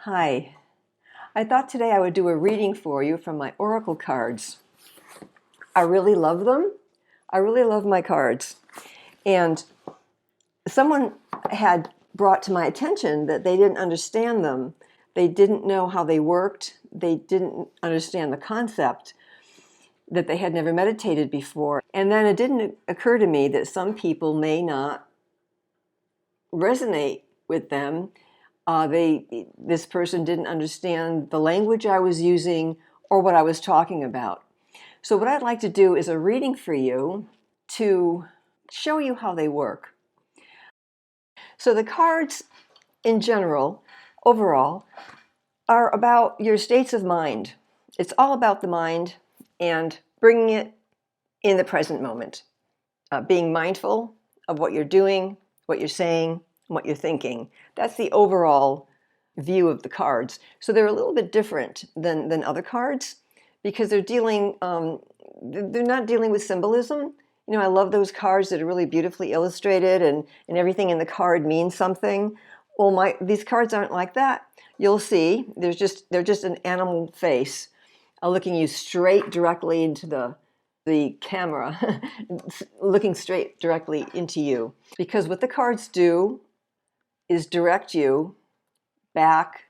Hi, I thought today I would do a reading for you from my oracle cards. I really love them. I really love my cards. And someone had brought to my attention that they didn't understand them. They didn't know how they worked. They didn't understand the concept, that they had never meditated before. And then it didn't occur to me that some people may not resonate with them. This person didn't understand the language I was using or what I was talking about. So what I'd like to do is a reading for you to show you how they work. So the cards in general, overall, are about your states of mind. It's all about the mind and bringing it in the present moment. Being mindful of what you're doing, what you're saying, what you're thinking. That's the overall view of the cards. So they're a little bit different than other cards because they're not dealing with symbolism. You know, I love those cards that are really beautifully illustrated and everything in the card means something. Well, these cards aren't like that. You'll see, they're just an animal face looking you straight directly into the camera, looking straight directly into you. Because what the cards do is direct you back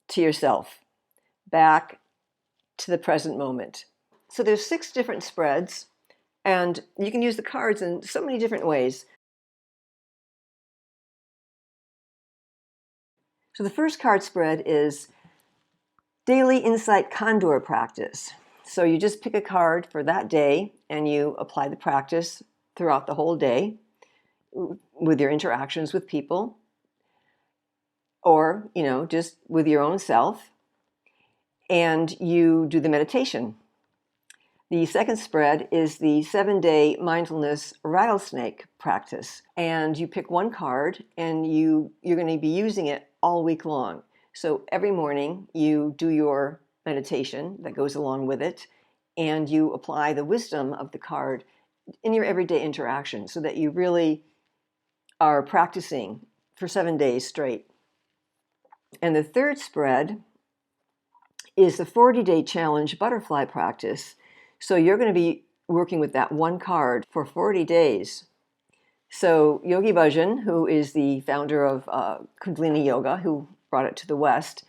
to yourself, back to the present moment. So there's 6 different spreads, and you can use the cards in so many different ways. So the first card spread is Daily Insight Condor Practice. So you just pick a card for that day and you apply the practice throughout the whole day with your interactions with people, or, just with your own self, and you do the meditation. The second spread is the 7-day mindfulness rattlesnake practice. And you pick one card and you're going to be using it all week long. So every morning you do your meditation that goes along with it, and you apply the wisdom of the card in your everyday interaction so that you really are practicing for 7 days straight. And the third spread is the 40-day challenge butterfly practice. So you're going to be working with that one card for 40 days. So Yogi Bhajan, who is the founder of Kundalini Yoga, who brought it to the West,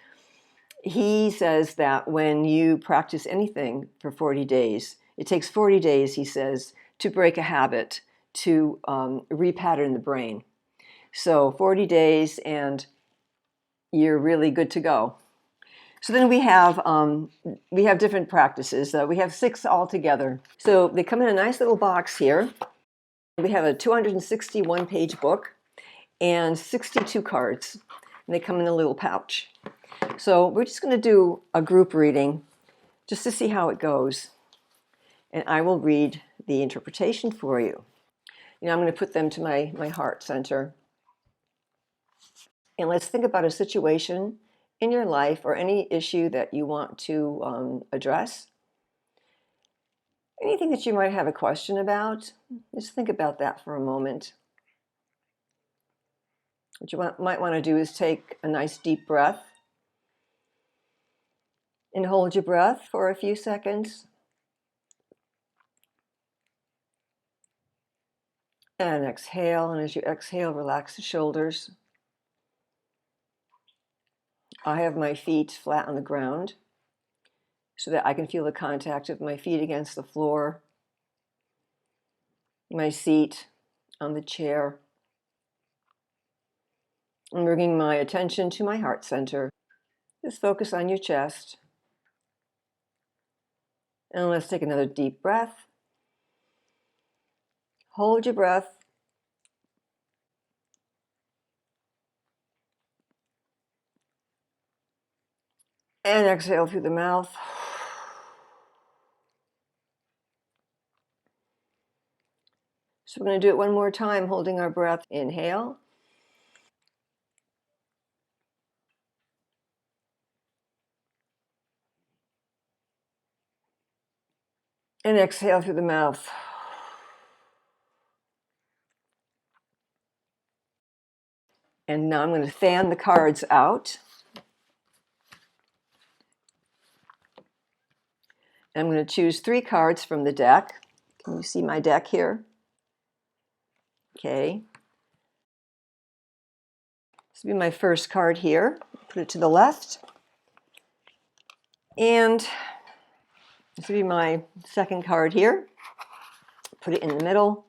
he says that when you practice anything for 40 days, it takes 40 days, he says, to break a habit, to repattern the brain. So 40 days and you're really good to go. So then we have different practices. We have 6 altogether. So they come in a nice little box here. We have a 261-page book and 62 cards. And they come in a little pouch. So we're just going to do a group reading just to see how it goes. And I will read the interpretation for you. I'm going to put them to my heart center. And let's think about a situation in your life or any issue that you want to address. Anything that you might have a question about, just think about that for a moment. What you might want to do is take a nice deep breath and hold your breath for a few seconds. And exhale, and as you exhale, relax the shoulders. I have my feet flat on the ground so that I can feel the contact of my feet against the floor, my seat on the chair. I'm bringing my attention to my heart center. Just focus on your chest. And let's take another deep breath. Hold your breath. And exhale through the mouth. So we're going to do it one more time, holding our breath. Inhale. And exhale through the mouth. And now I'm going to fan the cards out I'm going to choose 3 cards from the deck. Can you see my deck here? Okay. This will be my first card here. Put it to the left. And this will be my second card here. Put it in the middle.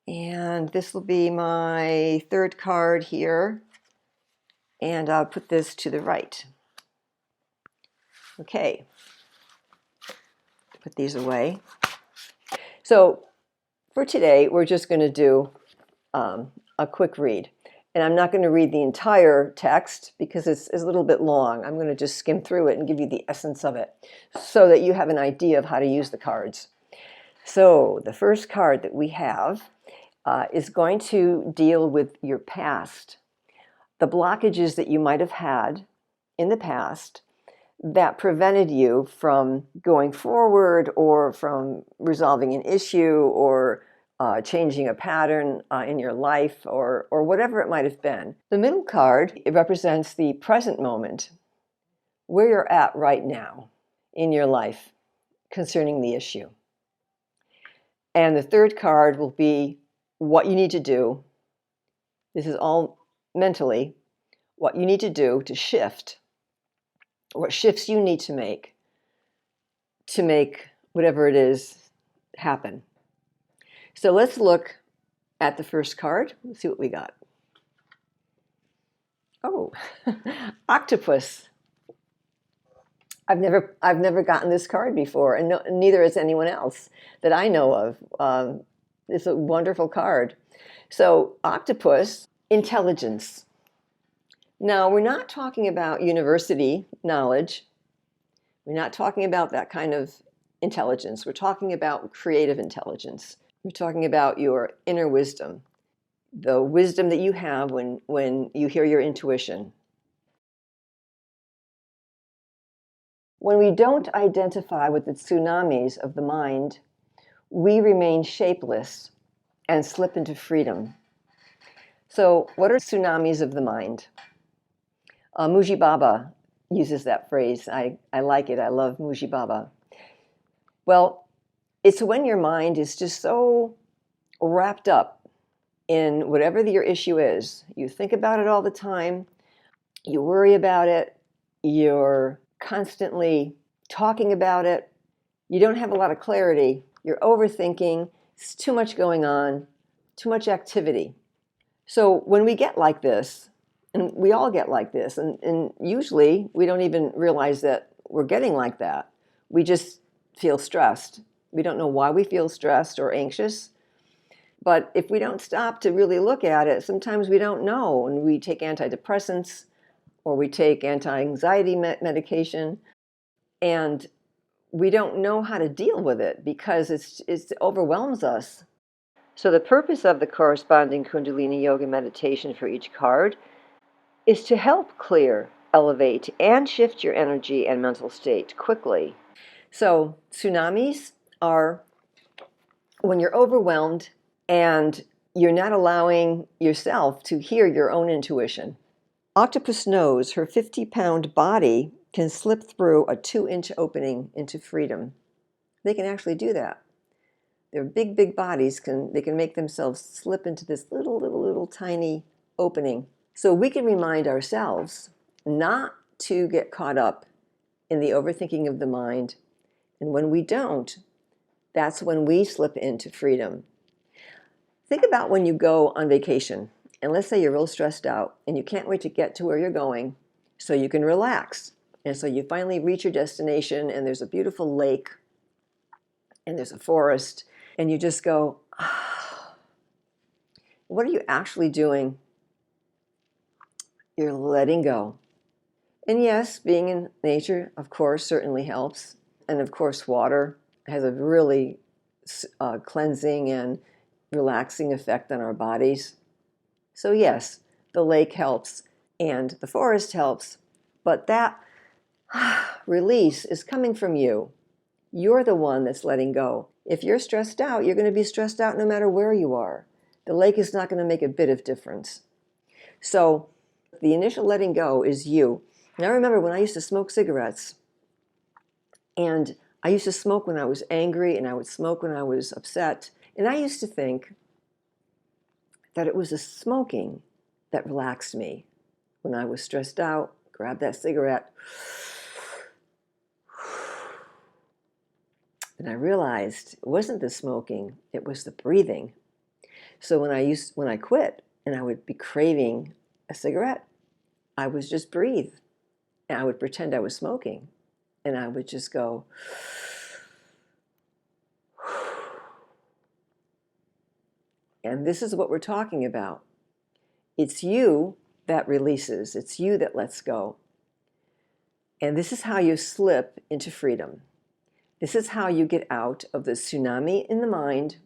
And this will be my third card here. And I'll put this to the right. Okay. Put these away. So for today, we're just going to do a quick read. And I'm not going to read the entire text because it's a little bit long. I'm going to just skim through it and give you the essence of it so that you have an idea of how to use the cards. So the first card that we have is going to deal with your past, the blockages that you might have had in the past that prevented you from going forward or from resolving an issue or changing a pattern in your life or whatever it might have been. The middle card, it represents the present moment, where you're at right now in your life concerning the issue. And the third card will be what you need to do. This is all mentally, what you need to do to shift, what shifts you need to make whatever it is happen. So let's look at the first card. Let's see what we got. Oh, octopus. I've never gotten this card before, and neither has anyone else that I know of. It's a wonderful card. So octopus, intelligence. Now, we're not talking about university knowledge. We're not talking about that kind of intelligence. We're talking about creative intelligence. We're talking about your inner wisdom, the wisdom that you have when you hear your intuition. When we don't identify with the tsunamis of the mind, we remain shapeless and slip into freedom. So what are tsunamis of the mind? Muji Baba uses that phrase. I like it. I love Muji Baba. Well, it's when your mind is just so wrapped up in whatever your issue is. You think about it all the time. You worry about it. You're constantly talking about it. You don't have a lot of clarity. You're overthinking. It's too much going on, too much activity. So when we get like this, and we all get like this, and usually we don't even realize that we're getting like that. We just feel stressed. We don't know why we feel stressed or anxious. But if we don't stop to really look at it, sometimes we don't know. And we take antidepressants or we take anti-anxiety medication, and we don't know how to deal with it because it overwhelms us. So the purpose of the corresponding Kundalini yoga meditation for each card is to help clear, elevate, and shift your energy and mental state quickly. So tsunamis are when you're overwhelmed and you're not allowing yourself to hear your own intuition. Octopus knows her 50-pound body can slip through a 2-inch opening into freedom. They can actually do that. Their big bodies can make themselves slip into this little tiny opening. So we can remind ourselves not to get caught up in the overthinking of the mind. And when we don't, that's when we slip into freedom. Think about when you go on vacation, and let's say you're real stressed out and you can't wait to get to where you're going so you can relax. And so you finally reach your destination and there's a beautiful lake and there's a forest and you just go, ah. What are you actually doing? You're letting go. And yes, being in nature, of course, certainly helps. And of course, water has a really cleansing and relaxing effect on our bodies. So yes, the lake helps and the forest helps, but that release is coming from you. You're the one that's letting go. If you're stressed out, you're going to be stressed out no matter where you are. The lake is not going to make a bit of difference. So the initial letting go is you. And I remember when I used to smoke cigarettes, and I used to smoke when I was angry, and I would smoke when I was upset. And I used to think that it was the smoking that relaxed me. When I was stressed out, grab that cigarette. And I realized it wasn't the smoking, it was the breathing. So when I quit and I would be craving a cigarette, I would just breathe. And I would pretend I was smoking. And I would just go, and this is what we're talking about. It's you that releases. It's you that lets go. And this is how you slip into freedom. This is how you get out of the tsunami in the mind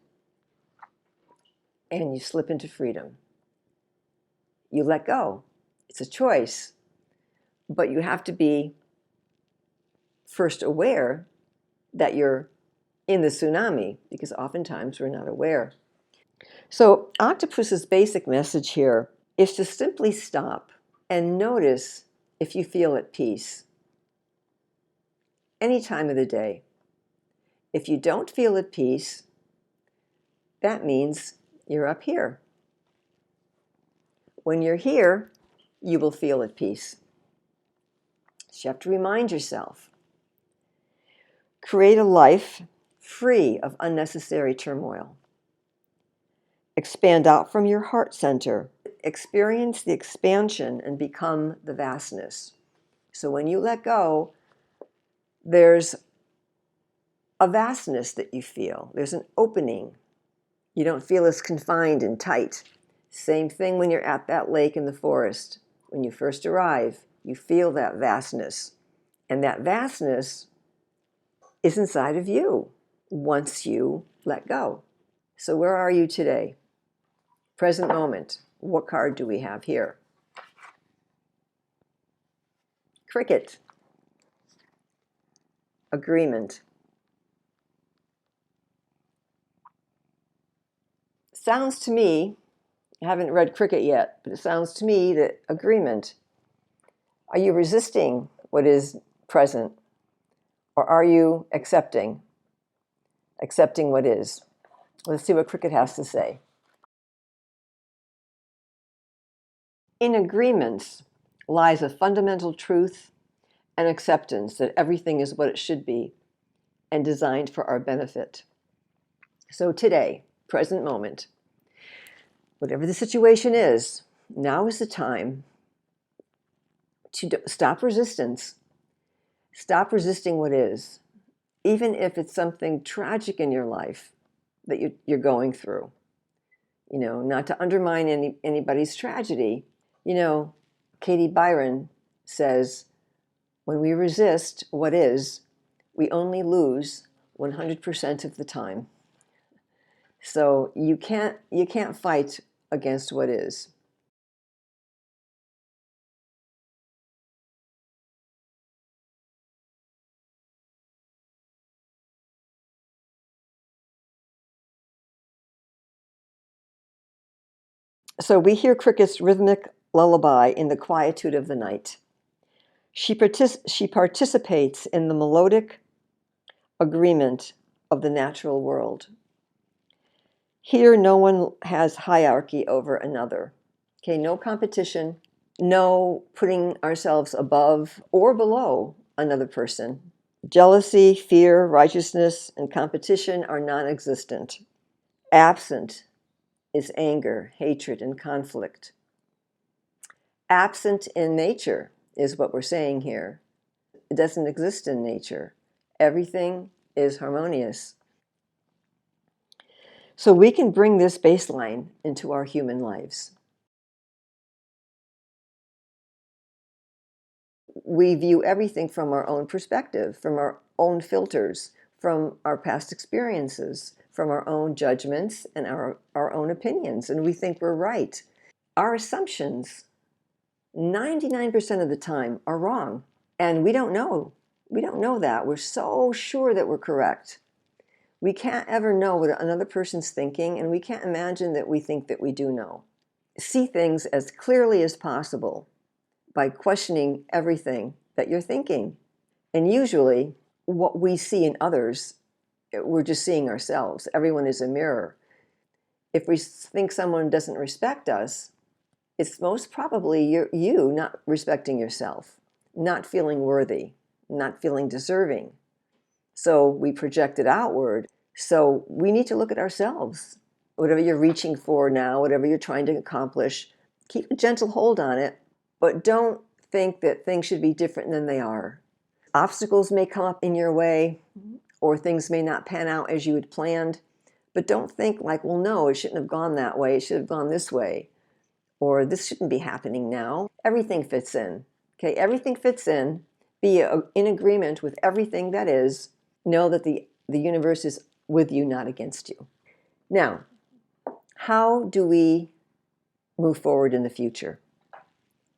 and you slip into freedom. You let go. It's a choice. But you have to be first aware that you're in the tsunami, because oftentimes we're not aware. So Octopus's basic message here is to simply stop and notice if you feel at peace any time of the day. If you don't feel at peace, that means you're up here. When you're here, you will feel at peace. So you have to remind yourself. Create a life free of unnecessary turmoil. Expand out from your heart center. Experience the expansion and become the vastness. So when you let go, there's a vastness that you feel. There's an opening. You don't feel as confined and tight. Same thing when you're at that lake in the forest. When you first arrive, you feel that vastness. And that vastness is inside of you once you let go. So where are you today? Present moment. What card do we have here? Cricket. Agreement. Sounds to me, I haven't read Cricket yet, but it sounds to me that agreement. Are you resisting what is present? Or are you accepting what is? Let's see what Cricket has to say. In agreements lies a fundamental truth and acceptance that everything is what it should be and designed for our benefit. So today, present moment, whatever the situation is, now is the time to stop resistance. Stop resisting what is, even if it's something tragic in your life that you're going through. Not to undermine anybody's tragedy. Katie Byron says, when we resist what is, we only lose 100% of the time. So you can't fight against what is. So we hear Cricket's rhythmic lullaby in the quietude of the night. She participates in the melodic agreement of the natural world. Here, no one has hierarchy over another. Okay, no competition, no putting ourselves above or below another person. Jealousy, fear, righteousness, and competition are non-existent. Absent is anger, hatred, and conflict. Absent in nature is what we're saying here. It doesn't exist in nature. Everything is harmonious. So we can bring this baseline into our human lives. We view everything from our own perspective, from our own filters, from our past experiences, from our own judgments and our own opinions, and we think we're right. Our assumptions, 99% of the time, are wrong, and we don't know. We don't know that. We're so sure that we're correct. We can't ever know what another person's thinking, and we can't imagine that we think that we do know. See things as clearly as possible. by questioning everything that you're thinking. And usually, what we see in others, we're just seeing ourselves. Everyone is a mirror. If we think someone doesn't respect us, it's most probably you not respecting yourself, not feeling worthy, not feeling deserving. So we project it outward. So we need to look at ourselves. Whatever you're reaching for now, whatever you're trying to accomplish, keep a gentle hold on it, but don't think that things should be different than they are. Obstacles may come up in your way, or things may not pan out as you had planned, but don't think like, well, no, it shouldn't have gone that way, it should have gone this way, or this shouldn't be happening now. Everything fits in. Okay, everything fits in. Be in agreement with everything that is. Know that the universe is with you, not against you. Now, how do we move forward in the future?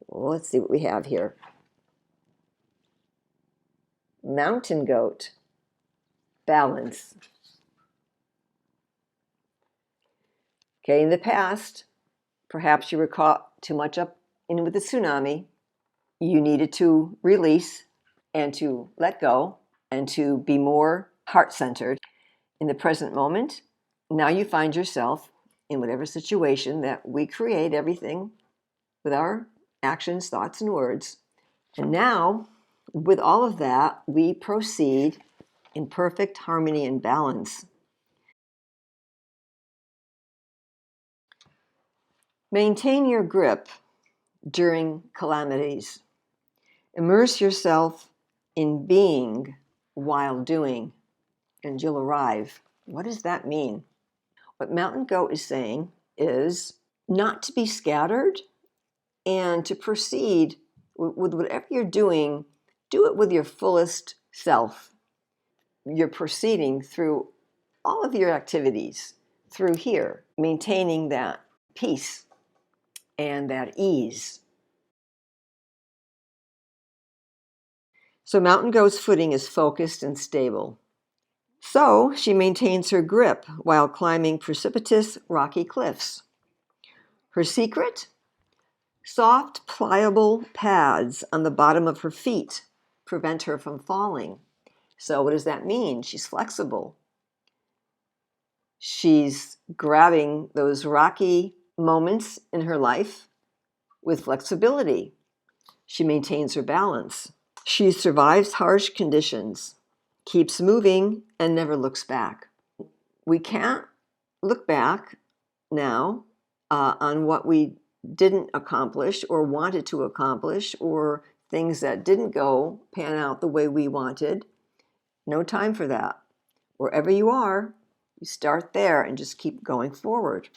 Well, let's see what we have here. Mountain goat, balance. Okay, in the past, perhaps you were caught too much up in with the tsunami. You needed to release and to let go and to be more heart-centered. In the present moment, now you find yourself in whatever situation that we create everything with our actions, thoughts, and words. And now, with all of that, we proceed in perfect harmony and balance. Maintain your grip during calamities. Immerse yourself in being while doing, and you'll arrive. What does that mean? What Mountain Goat is saying is not to be scattered and to proceed with whatever you're doing, do it with your fullest self. You're proceeding through all of your activities through here, maintaining that peace and that ease. So Mountain Goat's footing is focused and stable. So she maintains her grip while climbing precipitous rocky cliffs. Her secret? Soft, pliable pads on the bottom of her feet prevent her from falling. So what does that mean? She's flexible. She's grabbing those rocky moments in her life with flexibility. She maintains her balance. She survives harsh conditions, keeps moving, and never looks back. We can't look back now on what we didn't accomplish or wanted to accomplish or things that didn't pan out the way we wanted. No time for that. Wherever you are, you start there and just keep going forward.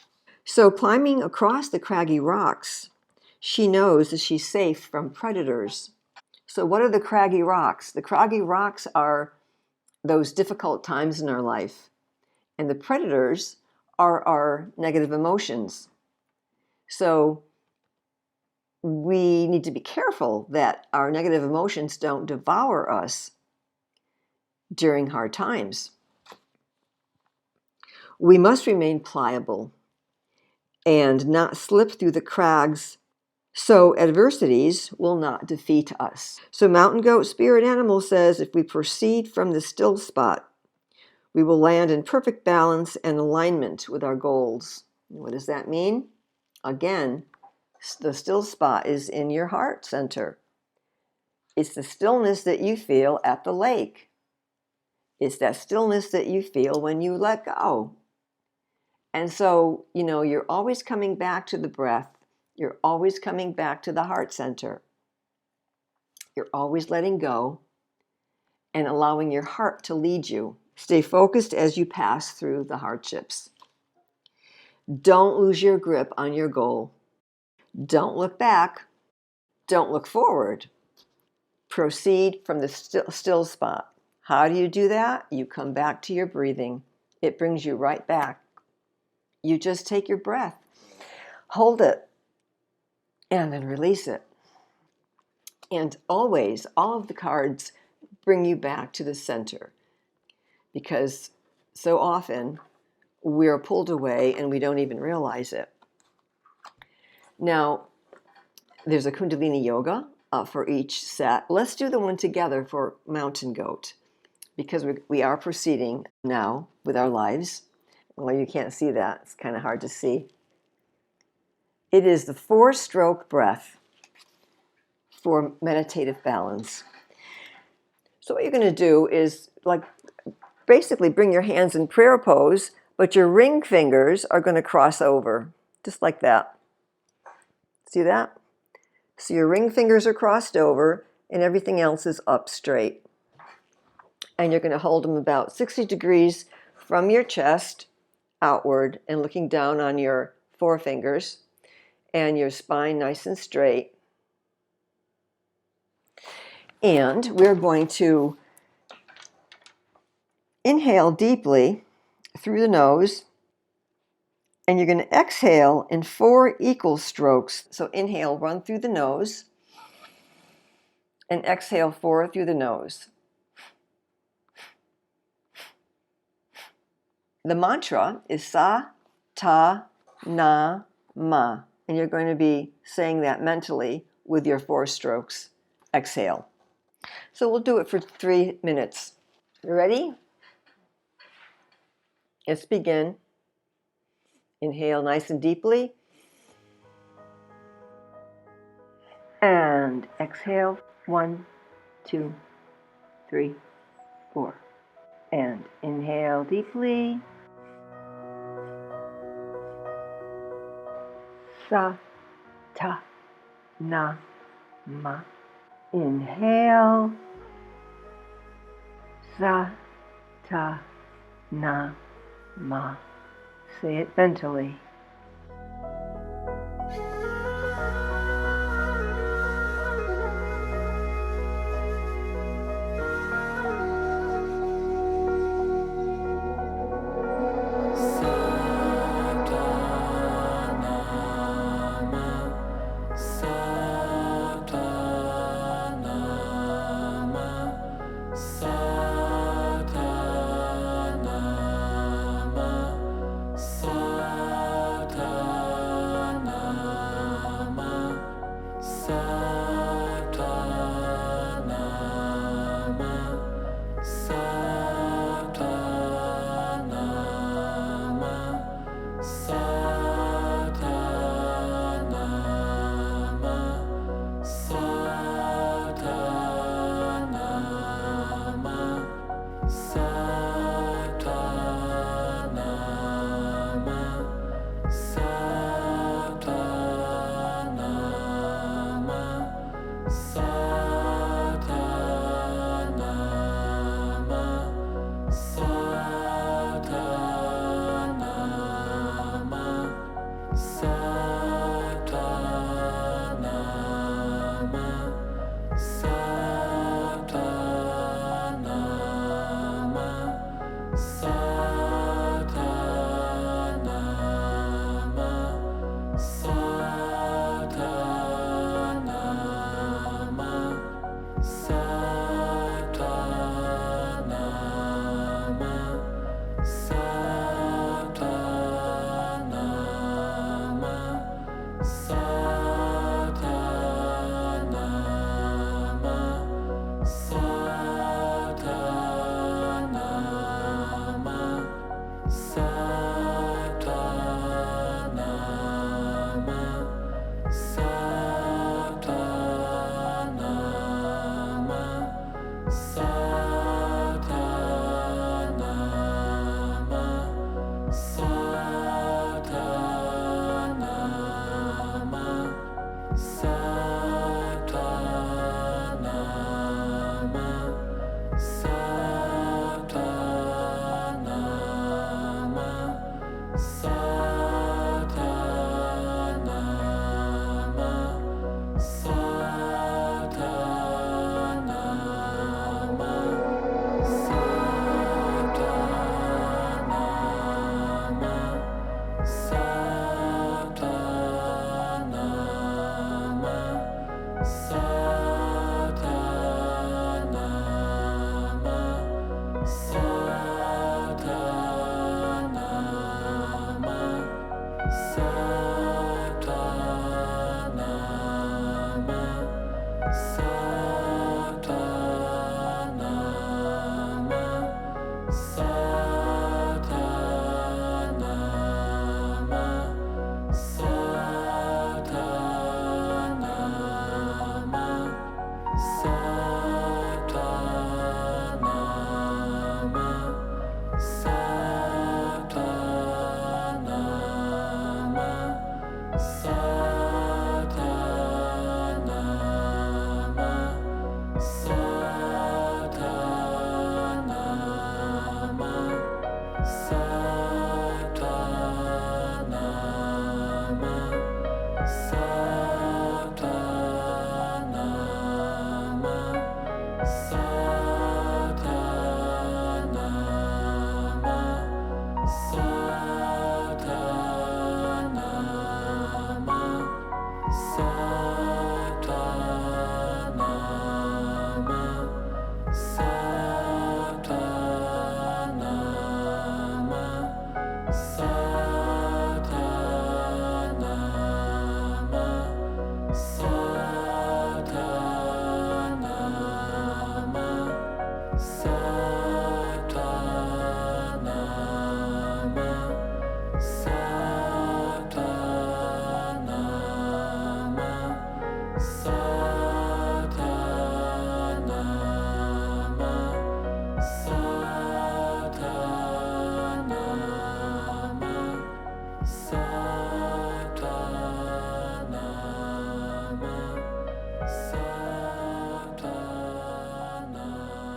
So climbing across the craggy rocks, she knows that she's safe from predators. So what are the craggy rocks? The craggy rocks are those difficult times in our life. And the predators are our negative emotions. So we need to be careful that our negative emotions don't devour us during hard times. We must remain pliable and not slip through the crags so adversities will not defeat us. So Mountain Goat spirit animal says if we proceed from the still spot, we will land in perfect balance and alignment with our goals. What does that mean? Again, the still spot is in your heart center. It's the stillness that you feel at the lake. It's that stillness that you feel when you let go. And so, you're always coming back to the breath. You're always coming back to the heart center. You're always letting go and allowing your heart to lead you. Stay focused as you pass through the hardships. Don't lose your grip on your goal. Don't look back. Don't look forward. Proceed from the still spot. How do you do that? You come back to your breathing. It brings you right back. You just take your breath, hold it, and then release it. And always, all of the cards bring you back to the center, because so often we're pulled away and we don't even realize it. Now, There's a Kundalini yoga for each set. Let's do the one together for Mountain Goat, because we are proceeding now with our lives. Well, you can't see that. It's kind of hard to see. It is the 4-stroke breath for meditative balance. So what you're going to do is basically bring your hands in prayer pose, but your ring fingers are going to cross over, just like that. See that? So your ring fingers are crossed over and everything else is up straight. And you're going to hold them about 60 degrees from your chest outward and looking down on your forefingers, and your spine nice and straight. And we're going to inhale deeply through the nose, and you're going to exhale in 4 equal strokes. So inhale, run through the nose, and exhale 4 through the nose. The mantra is Sa, Ta, Na, Ma, and you're going to be saying that mentally with your 4 strokes. Exhale. So we'll do it for 3 minutes. You ready? Let's begin. Inhale nice and deeply. And exhale. 1, 2, 3, 4. And inhale deeply. Sa, ta, na, ma. Inhale. Sa, ta, na, ma. Say it mentally.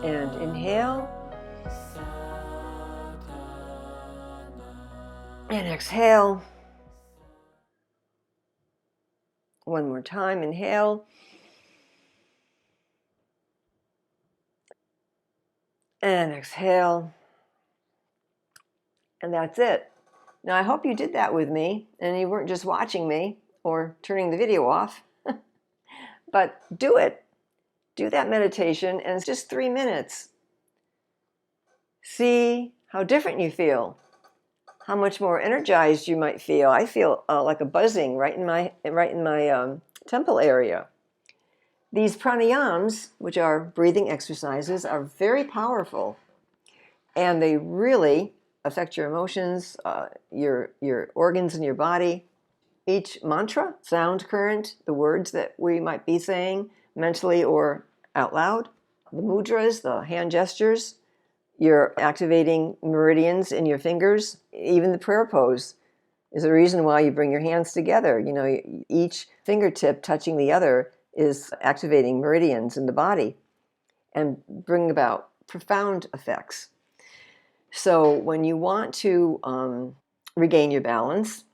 And inhale. And exhale. One more time. Inhale. And exhale. And that's it. Now, I hope you did that with me and you weren't just watching me or turning the video off. But do it. Do that meditation, and it's just 3 minutes. See how different you feel, how much more energized you might feel. I feel like a buzzing right in my temple area. These pranayams, which are breathing exercises, are very powerful, and they really affect your emotions, your organs in your body. Each mantra, sound current, the words that we might be saying mentally or out loud, the mudras, the hand gestures, you're activating meridians in your fingers. Even the prayer pose is a reason why you bring your hands together. You know, each fingertip touching the other is activating meridians in the body and bring about profound effects. So when you want to regain your balance,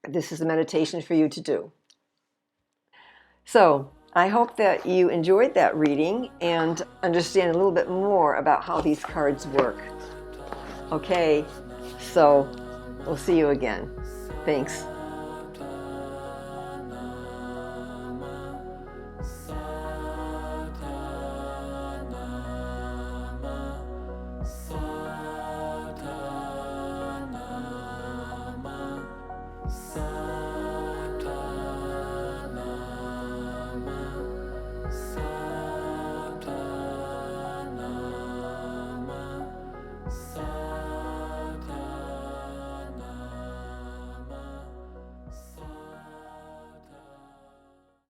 this is a meditation for you to do. So I hope that you enjoyed that reading and understand a little bit more about how these cards work. Okay, so we'll see you again. Thanks.